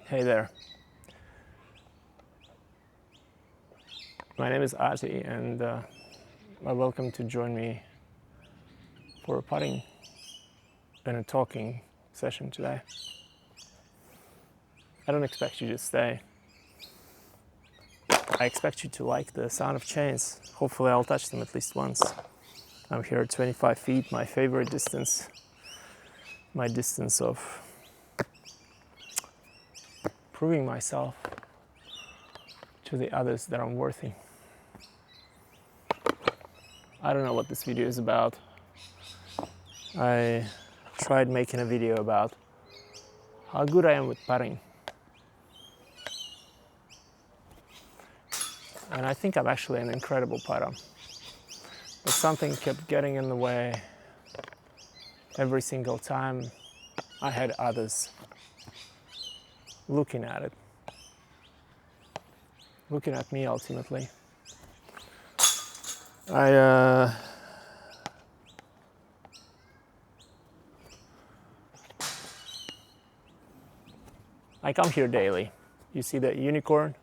Hey there. My name is Ati, and I'm welcome to join me for a putting and a talking session today. I don't expect you to stay. I expect you to like the sound of chains. Hopefully I'll touch them at least once. I'm here at 25 feet, my favorite distance. My distance of proving myself to the others that I'm worthy. I don't know what this video is about. I tried making a video about how good I am with putting. And I think I'm actually an incredible putter. But something kept getting in the way every single time I had others looking at it. Looking at me ultimately. I come here daily. You see that unicorn?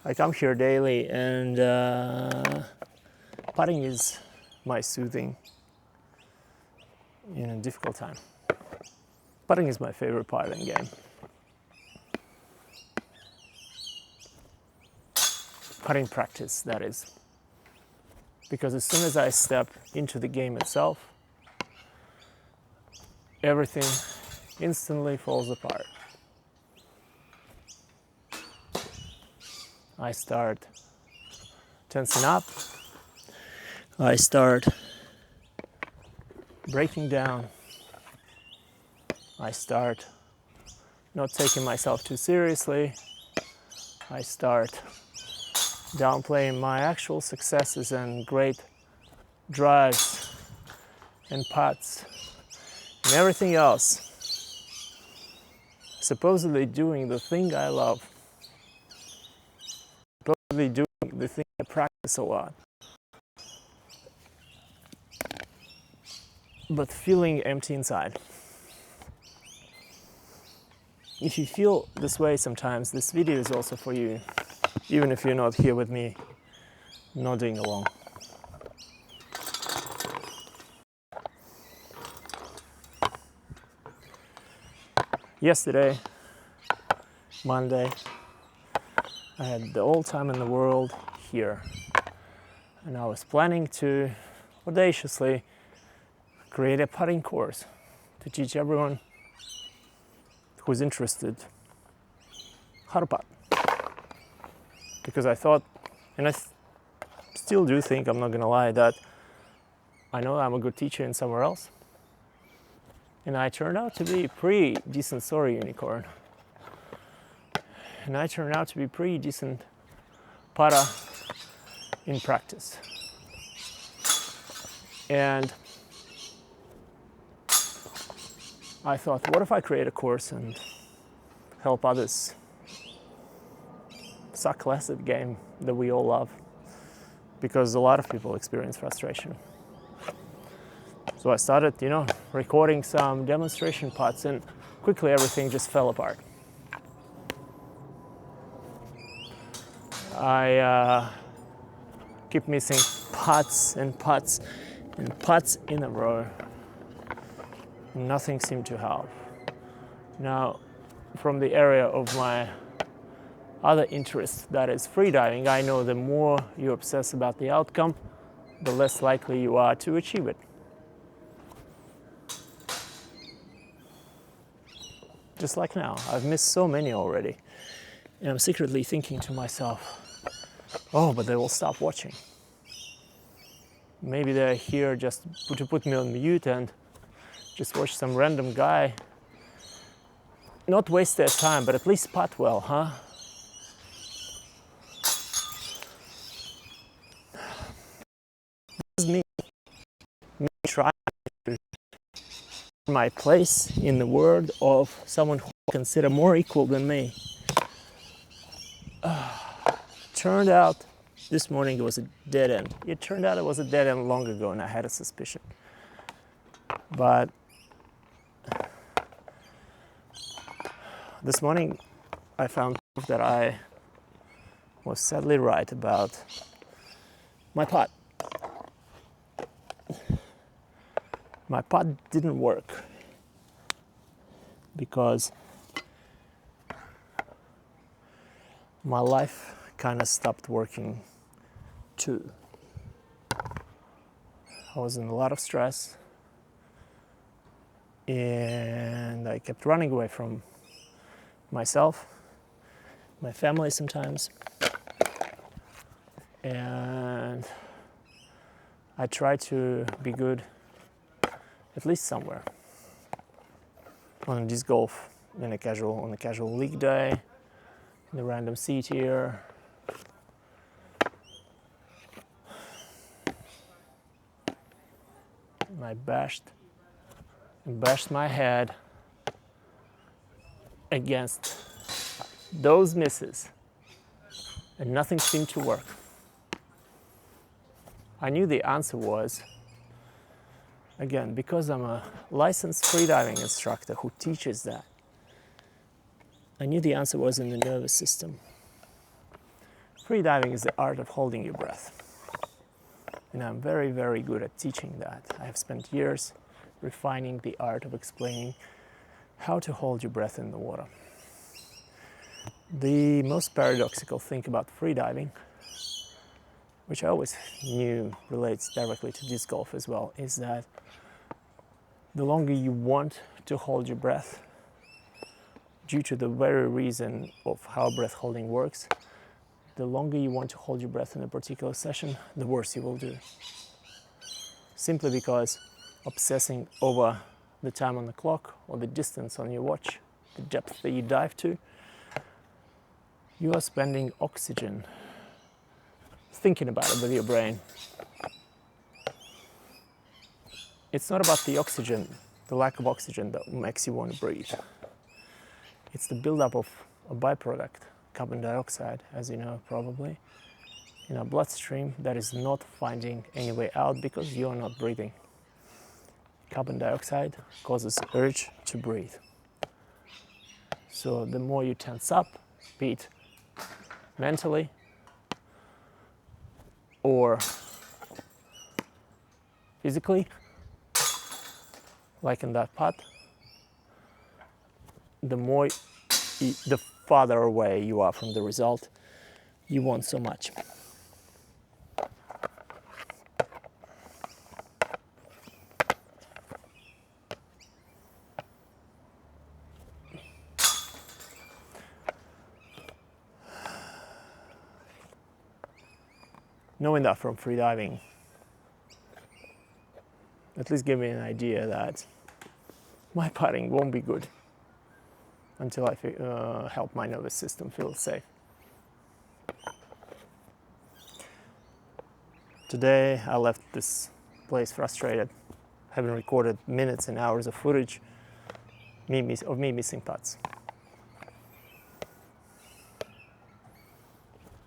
I come here daily, and putting is my soothing in a difficult time. Putting is my favorite part in the game. Putting practice, that is. Because as soon as I step into the game itself, everything instantly falls apart. I start tensing up. I start breaking down. I start not taking myself too seriously. I start downplaying my actual successes and great drives and putts and everything else. Supposedly doing the thing I love. Supposedly doing the thing I practice a lot. But feeling empty inside. If you feel this way sometimes, this video is also for you, even if you're not here with me, nodding along. Yesterday, Monday, I had the all time in the world here, and I was planning to audaciously create a putting course to teach everyone who's interested how to putt. Because I thought, and I still do think, I'm not gonna lie, that I know I'm a good teacher in somewhere else. And I turned out to be a pretty decent, sorry unicorn. And I turned out to be a pretty decent putter in practice. And I thought, what if I create a course and help others suck less at the game that we all love? Because a lot of people experience frustration. So I started, recording some demonstration putts, and quickly everything just fell apart. I keep missing putts and putts and putts in a row. Nothing seemed to help. Now, from the area of my other interest, that is freediving, I know the more you obsess about the outcome, the less likely you are to achieve it. Just like now, I've missed so many already. And I'm secretly thinking to myself, oh, but they will stop watching. Maybe they're here just to put me on mute and just watch some random guy not waste their time, but at least putt well, huh? This is me trying to find my place in the world of someone who I consider more equal than me. Turned out this morning it was a dead end. It turned out it was a dead end long ago, and I had a suspicion. But This morning I found proof that I was sadly right about my pot. My pot didn't work because my life kind of stopped working too. I was in a lot of stress and I kept running away from myself, my family sometimes, and I tried to be good at least somewhere. On disc golf, on a casual league day, in the random seat here. I bashed my head against those misses, and nothing seemed to work. I knew the answer was, again, because I'm a licensed freediving instructor who teaches that, I knew the answer was in the nervous system. Freediving is the art of holding your breath. And I'm very, very good at teaching that. I have spent years refining the art of explaining how to hold your breath in the water. The most paradoxical thing about freediving, which I always knew relates directly to disc golf as well, is that the longer you want to hold your breath, due to the very reason of how breath holding works, the longer you want to hold your breath in a particular session, the worse you will do. Simply because obsessing over the time on the clock or the distance on your watch, the depth that you dive to, you are spending oxygen thinking about it with your brain. It's not about the oxygen, the lack of oxygen that makes you want to breathe. It's the buildup of a byproduct, carbon dioxide, as you know probably, in our bloodstream that is not finding any way out because you're not breathing. Carbon dioxide causes urge to breathe. So the more you tense up, be it mentally or physically, like in that pot, the farther away you are from the result you want so much. Knowing that from freediving at least gave me an idea that my putting won't be good until I help my nervous system feel safe. Today I left this place frustrated, having recorded minutes and hours of footage of me missing putts.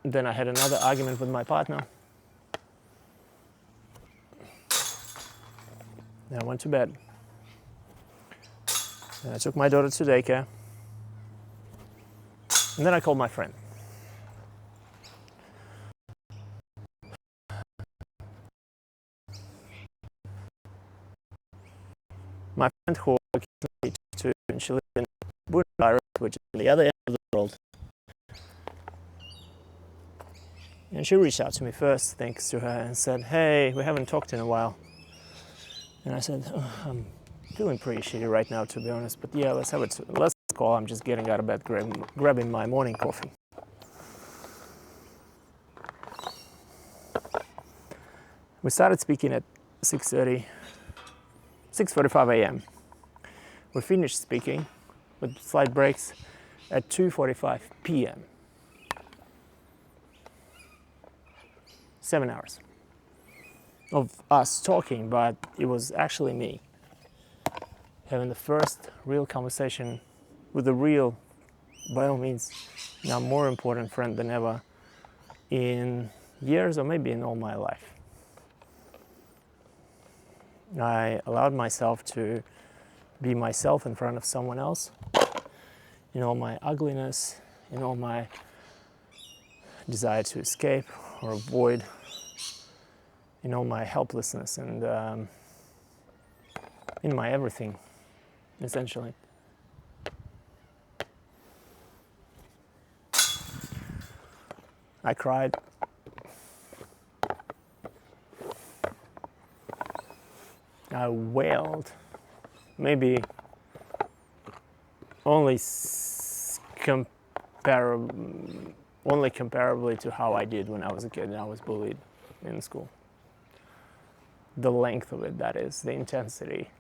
Then I had another argument with my partner. Then I went to bed. Then I took my daughter to daycare. And then I called my friend. My friend who occasionally talks to, and she lives in Buenos Aires, which is on the other end of the world. And she reached out to me first, thanks to her, and said, "Hey, we haven't talked in a while." And I said, "I'm feeling pretty shitty right now, to be honest, but yeah, let's call. I'm just getting out of bed, grabbing my morning coffee." We started speaking at 6:45 a.m. We finished speaking with slight breaks at 2:45 p.m. 7 hours of us talking, but it was actually me having the first real conversation with a real, by all means, now more important friend than ever in years or maybe in all my life. I allowed myself to be myself in front of someone else, in all my ugliness, in all my desire to escape or avoid, in all my helplessness, and in my everything, essentially. I cried. I wailed. Maybe only comparably to how I did when I was a kid and I was bullied in school. The length of it, that is, the intensity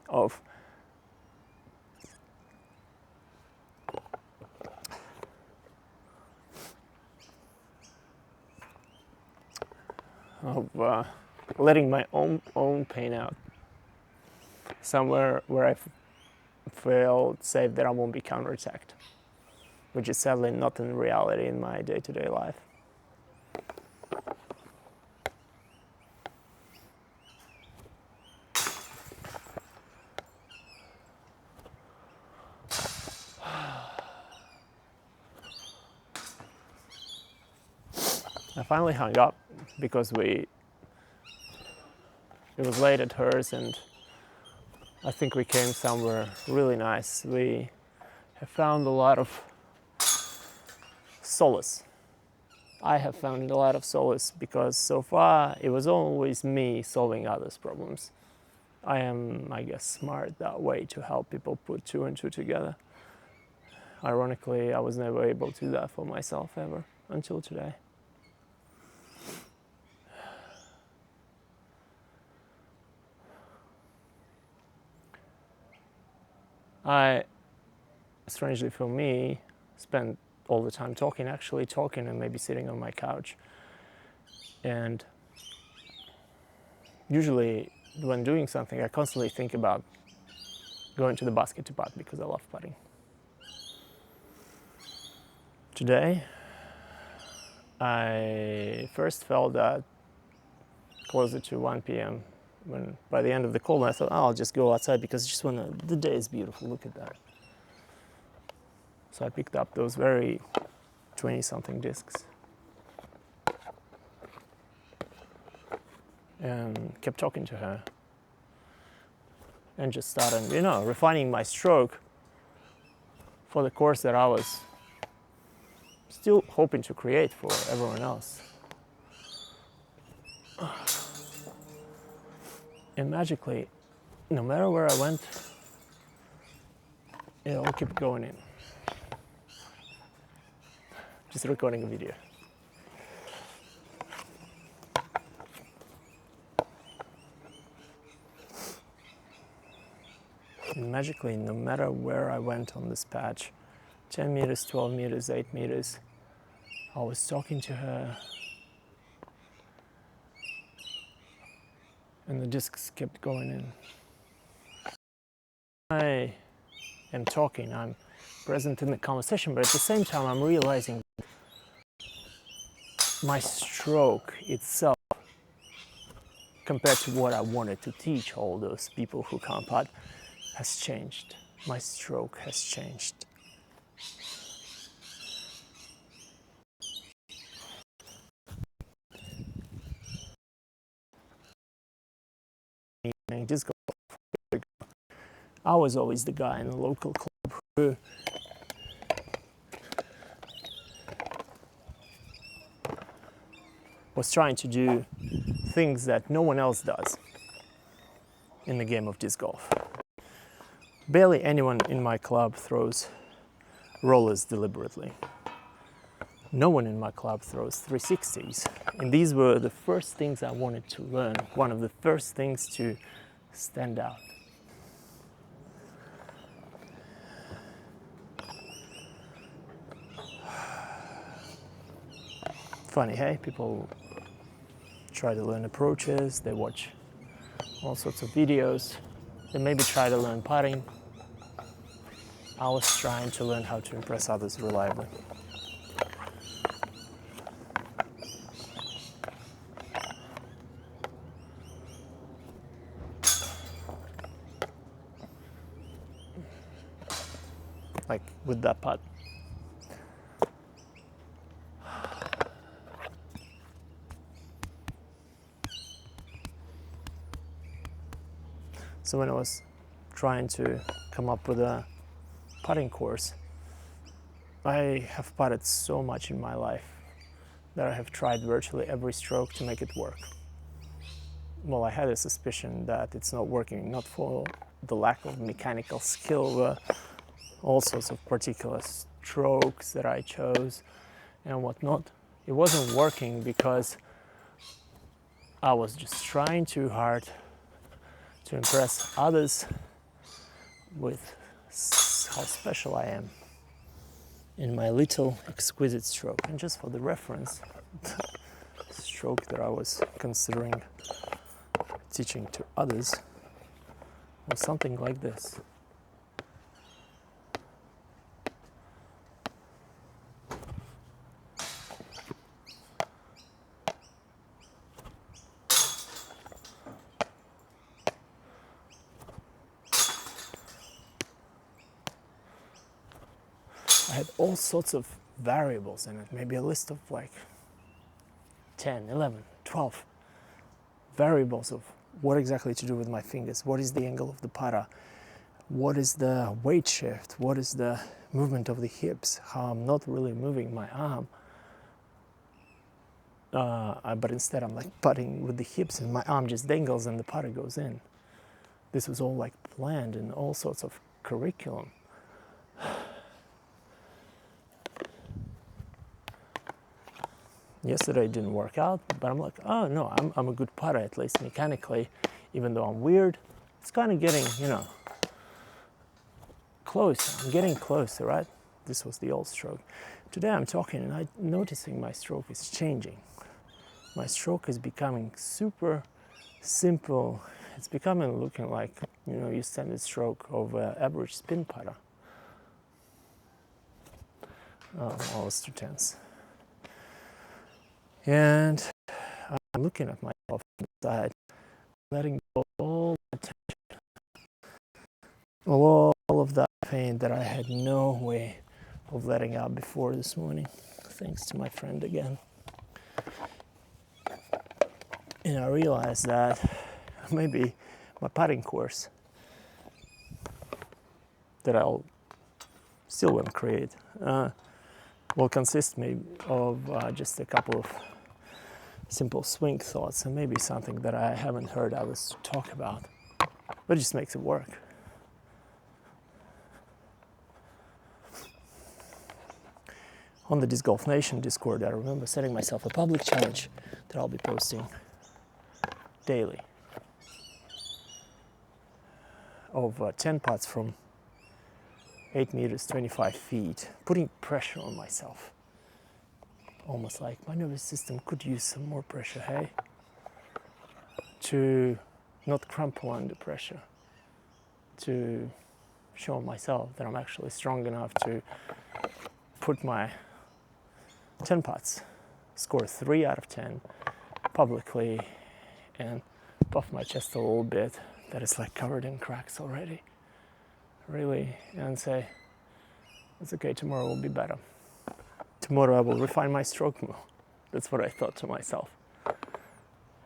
of letting my own pain out somewhere where I felt safe that I won't be counterattacked, which is sadly not in reality in my day-to-day life. I finally hung up because it was late at hers, and I think we came somewhere really nice. We have found a lot of solace. I have found a lot of solace because so far it was always me solving others' problems. I am, I guess, smart that way, to help people put two and two together. Ironically, I was never able to do that for myself ever until today. I, strangely for me, spent all the time talking and maybe sitting on my couch. And usually when doing something, I constantly think about going to the basket to putt because I love putting. Today, I first felt that closer to 1 p.m. when by the end of the call, I thought, I'll just go outside because the day is beautiful, look at that. So I picked up those very 20-something discs and kept talking to her and just started, refining my stroke for the course that I was still hoping to create for everyone else. And magically, no matter where I went, it all kept going in. Just recording a video. And magically, no matter where I went on this patch, 10 meters, 12 meters, 8 meters, I was talking to her, and the discs kept going in. I am talking, I'm present in the conversation, but at the same time I'm realizing my stroke itself, compared to what I wanted to teach all those people who can't putt, has changed. My stroke has changed. I was always the guy in the local club who was trying to do things that no one else does in the game of disc golf. Barely anyone in my club throws rollers deliberately. No one in my club throws 360s. And these were the first things I wanted to learn, one of the first things to stand out. Funny, hey? People try to learn approaches, they watch all sorts of videos, they maybe try to learn putting. I was trying to learn how to impress others reliably. like with that putt. So when I was trying to come up with a putting course, I have putted so much in my life that I have tried virtually every stroke to make it work. Well, I had a suspicion that it's not working, not for the lack of mechanical skill, but all sorts of particular strokes that I chose and whatnot. It wasn't working because I was just trying too hard to impress others with how special I am in my little exquisite stroke. And just for the reference, the stroke that I was considering teaching to others was something like this. I had all sorts of variables in it, maybe a list of like 10, 11, 12 variables of what exactly to do with my fingers, what is the angle of the putter, what is the weight shift, what is the movement of the hips, how I'm not really moving my arm, but instead I'm like putting with the hips and my arm just dangles and the putter goes in. This was all like planned in all sorts of curriculum. Yesterday it didn't work out, but I'm like, oh no, I'm a good putter, at least mechanically, even though I'm weird. It's kind of getting, close. I'm getting closer, right? This was the old stroke. Today I'm talking and I'm noticing my stroke is changing. My stroke is becoming super simple. It's becoming looking like, your standard stroke of an average spin putter. Oh, I was too tense. And I'm looking at myself on the side, letting go all that tension, all of that pain that I had no way of letting out before this morning, thanks to my friend again. And I realized that maybe my putting course that I'll still want to create will consist maybe of just a couple of simple swing thoughts and maybe something that I haven't heard others talk about, but it just makes it work. On the Disc Golf Nation Discord, I remember setting myself a public challenge that I'll be posting daily of 10 putts from 8 meters, 25 feet, putting pressure on myself. Almost like my nervous system could use some more pressure, hey? To not crumple under pressure, to show myself that I'm actually strong enough to put my 10 putts, score 3 out of 10 publicly, and puff my chest a little bit that is like covered in cracks already. Really, and say, it's okay, tomorrow will be better. Tomorrow I will refine my stroke more. That's what I thought to myself.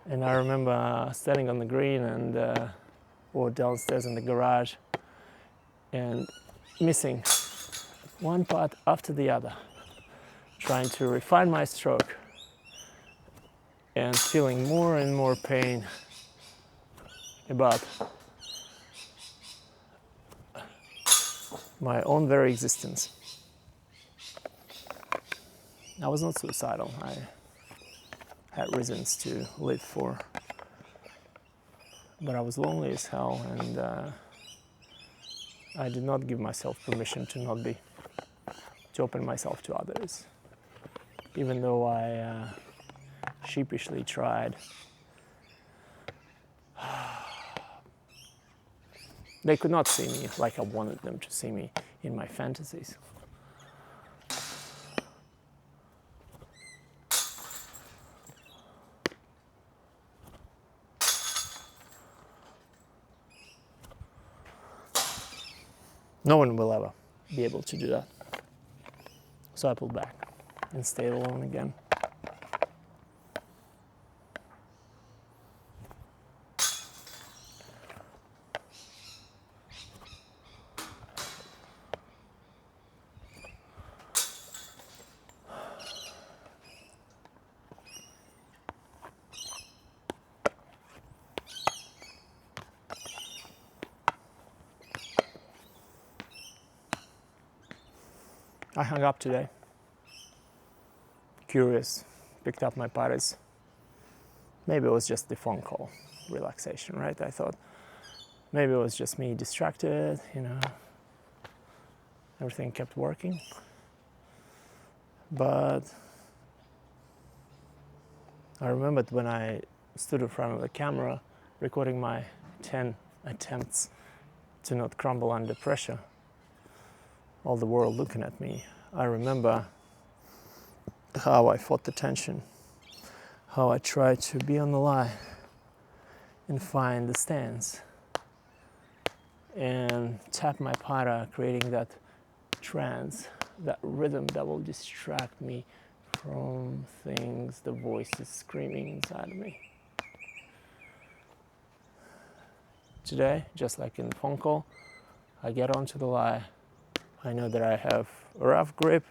And I remember standing on the green and or downstairs in the garage and missing one putt after the other, trying to refine my stroke and feeling more and more pain about my own very existence. I was not suicidal. I had reasons to live for, but I was lonely as hell, and I did not give myself permission to not be, to open myself to others, even though I sheepishly tried. They could not see me like I wanted them to see me in my fantasies. No one will ever be able to do that. So I pulled back and stayed alone again. I hung up today. Curious, picked up my paddles. Maybe it was just the phone call, relaxation, right? I thought maybe it was just me distracted, everything kept working. But I remembered when I stood in front of the camera recording my 10 attempts to not crumble under pressure, all the world looking at me. I remember how I fought the tension, how I tried to be on the line and find the stance and tap my para, creating that trance, that rhythm that will distract me from things, the voices screaming inside of me. Today, just like in the phone call, I get onto the lie. I know that I have a rough grip,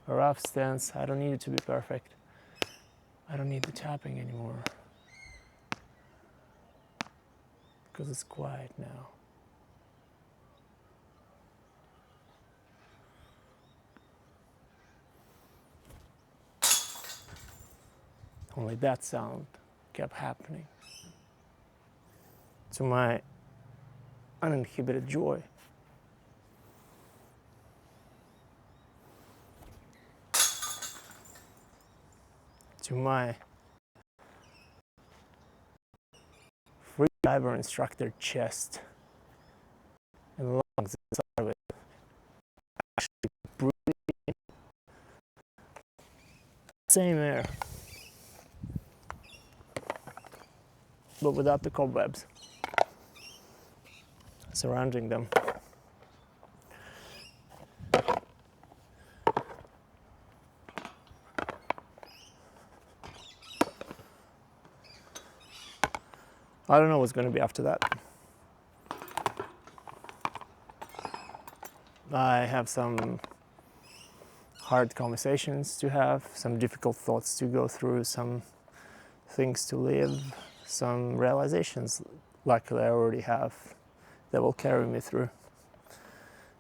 a rough stance. I don't need it to be perfect. I don't need the tapping anymore because it's quiet now. Only that sound kept happening to my uninhibited joy. To my free diver instructor chest and lungs inside of it, actually breathing same air, but without the cobwebs surrounding them. I don't know what's going to be after that. I have some hard conversations to have, some difficult thoughts to go through, some things to live, some realizations, luckily I already have, that will carry me through.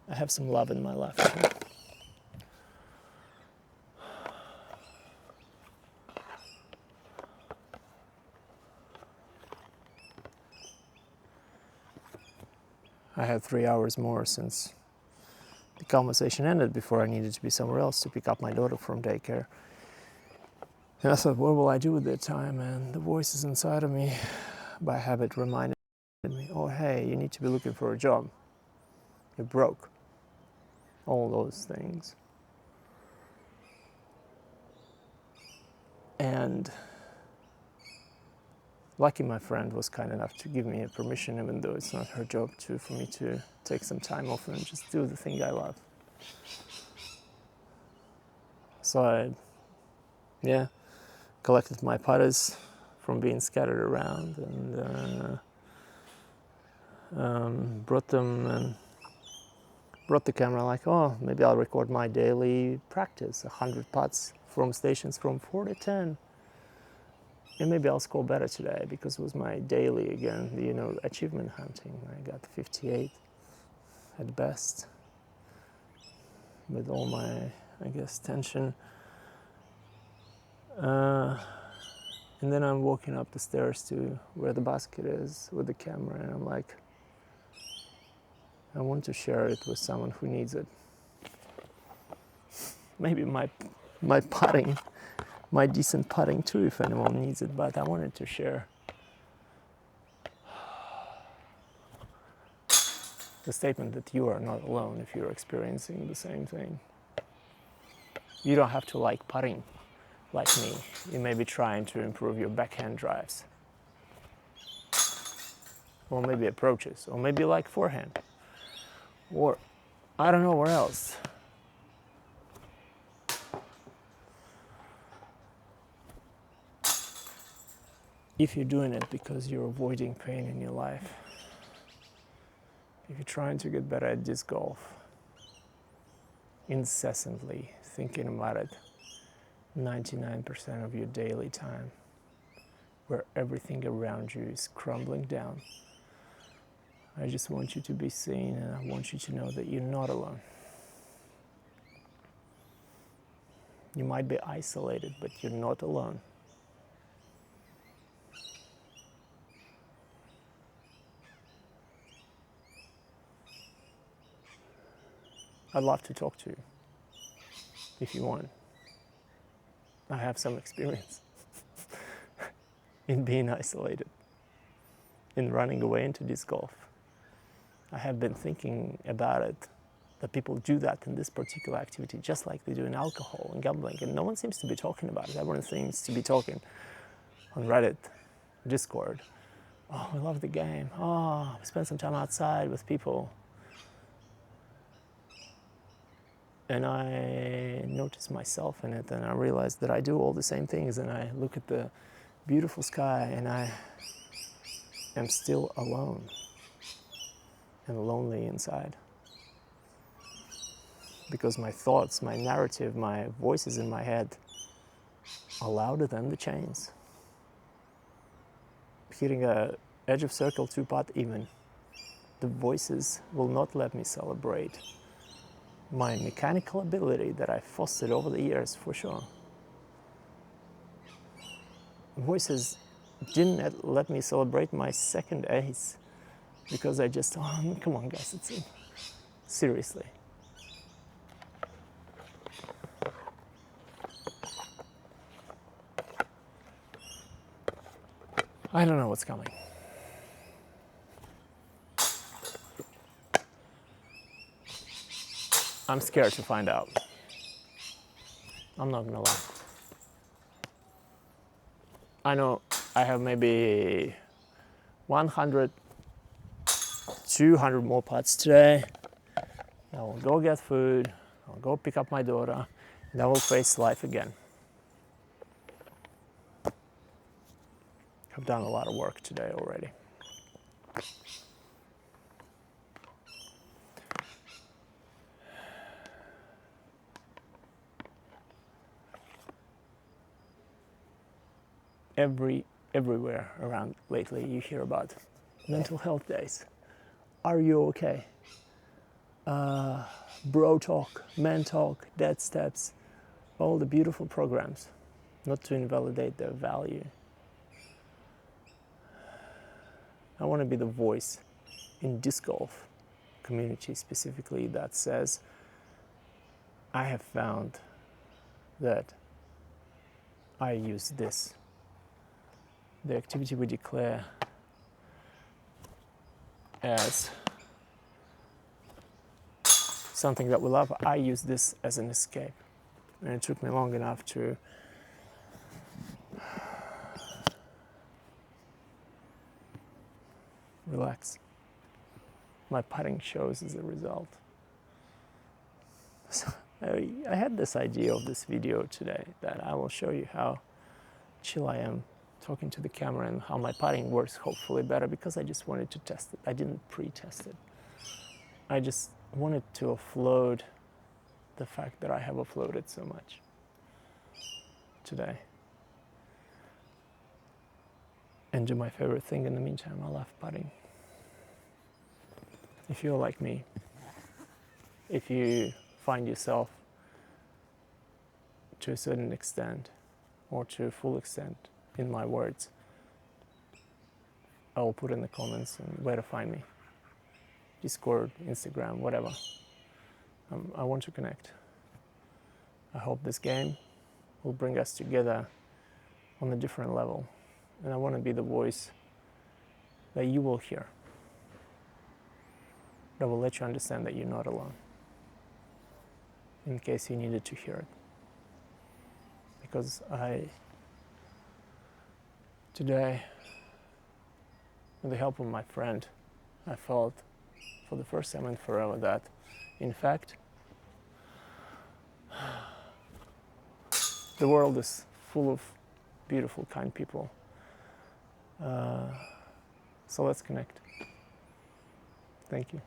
I have some love in my life. I had 3 hours more since the conversation ended before I needed to be somewhere else to pick up my daughter from daycare. And I thought, what will I do with that time? And the voices inside of me, by habit, reminded me, oh, hey, you need to be looking for a job. You're broke. All those things. And lucky my friend was kind enough to give me a permission, even though it's not her job, for me to take some time off and just do the thing I love. So I, collected my putters from being scattered around and brought the camera, like, oh, maybe I'll record my daily practice, 100 putts from stations from 4 to 10. And maybe I'll score better today because it was my daily, again, achievement hunting. I got 58 at best with all my, tension. And then I'm walking up the stairs to where the basket is with the camera, and I'm like, I want to share it with someone who needs it. Maybe my putting, my decent putting too, if anyone needs it, but I wanted to share the statement that you are not alone if you're experiencing the same thing. You don't have to like putting like me. You may be trying to improve your backhand drives, or maybe approaches, or maybe like forehand, or I don't know where else. If you're doing it because you're avoiding pain in your life, if you're trying to get better at disc golf, incessantly thinking about it 99% of your daily time, where everything around you is crumbling down, I just want you to be seen, and I want you to know that you're not alone. You might be isolated, but you're not alone. I'd love to talk to you if you want. I have some experience in being isolated, in running away into disc golf. I have been thinking about it, that people do that in this particular activity, just like they do in alcohol and gambling, and no one seems to be talking about it. Everyone seems to be talking on Reddit, Discord. Oh, we love the game. Oh, we spend some time outside with people. And I noticed myself in it, and I realized that I do all the same things, and I look at the beautiful sky, and I am still alone and lonely inside. Because my thoughts, my narrative, my voices in my head are louder than the chains. Hitting a edge of circle 2-putt even, the voices will not let me celebrate my mechanical ability that I fostered over the years, for sure. Voices didn't let me celebrate my second ace because I just, oh, come on guys, it's seriously. I don't know what's coming. I'm scared to find out. I'm not gonna lie. I know I have maybe 100, 200 more putts today. I will go get food, I'll go pick up my daughter, and I will face life again. I've done a lot of work today already. Everywhere around lately you hear about mental health days. Are you okay? Bro talk, man talk, dad steps, all the beautiful programs, not to invalidate their value. I want to be the voice in disc golf community specifically that says, I have found that I use this. The activity we declare as something that we love, I use this as an escape. And it took me long enough to relax. My putting shows as a result. So I had this idea of this video today that I will show you how chill I am talking to the camera and how my putting works hopefully better, because I just wanted to test it. I didn't pre-test it. I just wanted to offload the fact that I have offloaded so much today. And do my favorite thing in the meantime. I love putting. If you're like me, if you find yourself to a certain extent or to a full extent in my words, I will put in the comments and where to find me. Discord, Instagram, whatever. I want to connect. I hope this game will bring us together on a different level. And I want to be the voice that you will hear, that will let you understand that you're not alone, in case you needed to hear it. Because today, with the help of my friend, I felt for the first time and forever that, in fact, the world is full of beautiful, kind people. So let's connect. Thank you.